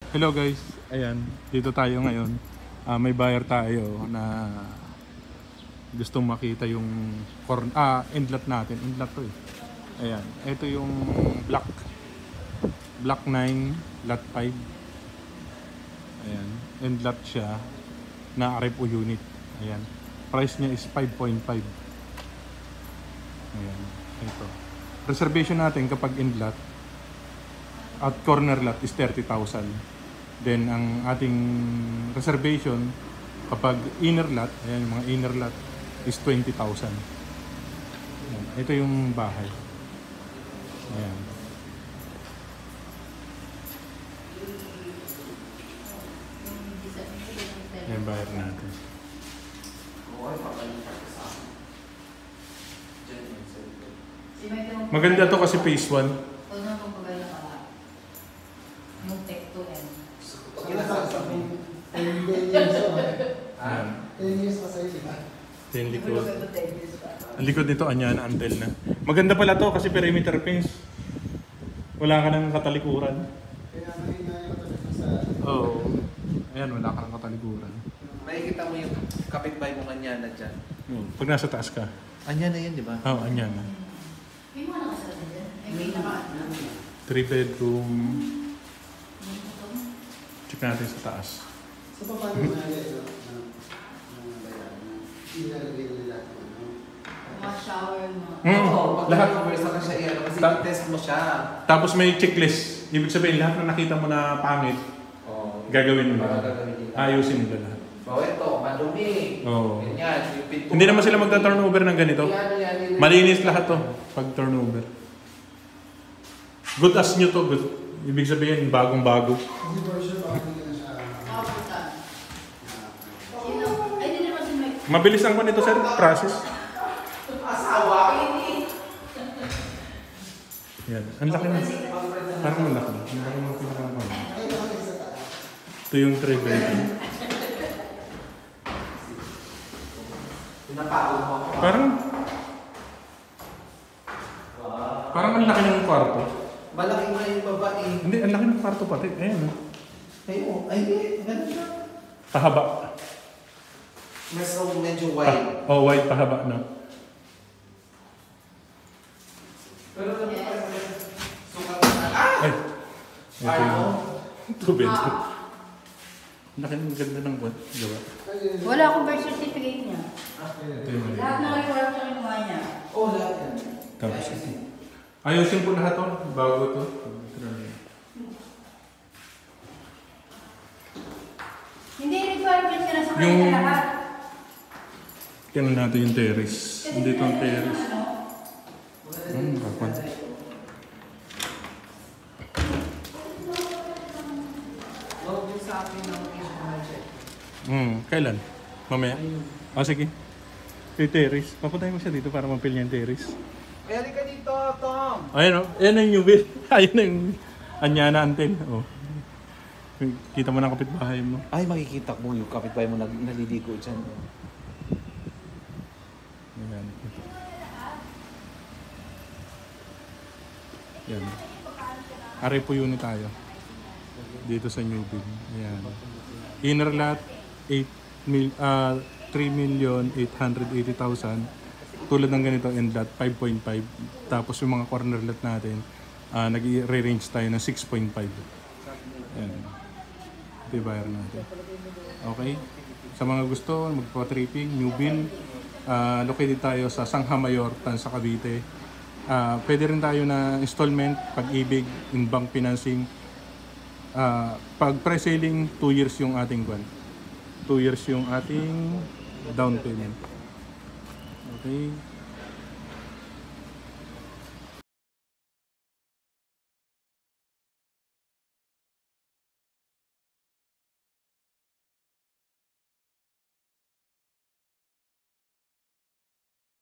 Hello guys, ayan, dito tayo ngayon. May buyer tayo na gustong makita yung end lot natin. End lot to eh. Ayan, ito yung block 9, lot 5. Ayan, end lot siya na RFO unit. Ayan, price niya is 5.5. Ayan, ito. Reservation natin kapag end lot at corner lot is 30,000. Then ang ating reservation kapag inner lot, ayan yung mga inner lot is 20,000. Ayan, ito yung bahay. Ayan. Ayan bayar natin. Maganda to kasi phase 1. Yung likod. Ang likod nito, Anyana Antel na. Maganda pala to kasi perimeter fence. Wala ka ng katalikuran. Oo. Ayan, wala ka ng katalikuran. Makikita mo yung kapitbahay mo Anyana dyan. Pag nasa taas ka. Anyana yan, di ba? Oo, Anyana. May mga nakasala dyan. May 3 bedroom. Check natin sa taas. So, paano na ito? Ilalagay nila ito. mga shower mo. Lahat. Pwesta ka siya iyan kasi test mo siya. Tapos may checklist. Ibig sabihin, lahat na nakita mo na pangit, gagawin mo na. Ayusin mo lahat. So, ito, madumi. Oo. Ganyan. Yung pinto. Hindi naman sila magta-turnover ng ganito. Yan. Malinis lahat to pag turnover. Good as new to. Good. Ibig sabihin, bagong-bago. Hindi for sure, baka hindi ka na siya. Nakapunta. Sino? Ay, di naman si Mike. Mabilis ang nito sir, process. Asawa. Yan. Ang laki na. Parang malaki. Ang laki ng pinakamakama. Ito yung 3 bedroom. Pinapagod mo ako. Parang ang laki ng kwarto. Malaki na yung babae. Hindi, ang laki ng kwarto pati. Ayan. Ay, ganun siya. Pahaba. Medyo wide. Wide pahaba na. Pero sukat Ay. Ito yung 2 bedroom. Ang laki ng ganda ng gawa. Wala akong birth certificate niya. Ito yung mali. Lahat ng record sa kinuha niya. lahat yan. Tapos ito. Ayusin po lahat to. Bago to. Hindi requirement ka na sa Yung- kanya lahat. Kailan natin yung terrace. Hindi itong terrace. Bakwan. Huwag yung sa akin ng check. Kailan? Mamaya? Sige. Yung terrace. Papuntahin mo siya dito para mapil niya yung terrace. Kaya ka dito, Tom. Ayan o. Ayan na yung new build. Ayan na yung Anyana Antel. Oh. Kita mo ng kapitbahay mo. Ay, makikita mo yung kapitbahay mo naliligo dyan. Ayan. Ito. Ayan. Arepo unit tayo. Dito sa new build. Ayan. Inner lot, 3,880,000. Tulad ng ganito, end lot, 5.5. Tapos yung mga corner lot natin, nag-i-range tayo ng 6.5. Ayan. Ito yung buyer natin. Okay? Sa mga gusto, magpa-tripping, new build, located tayo sa Sangha Mayor, Tansa, Cavite. Pwede rin tayo na installment, pag-ibig, in-bank financing. Pag pre-selling, 2 years yung ating 2 years yung ating down payment. Okay?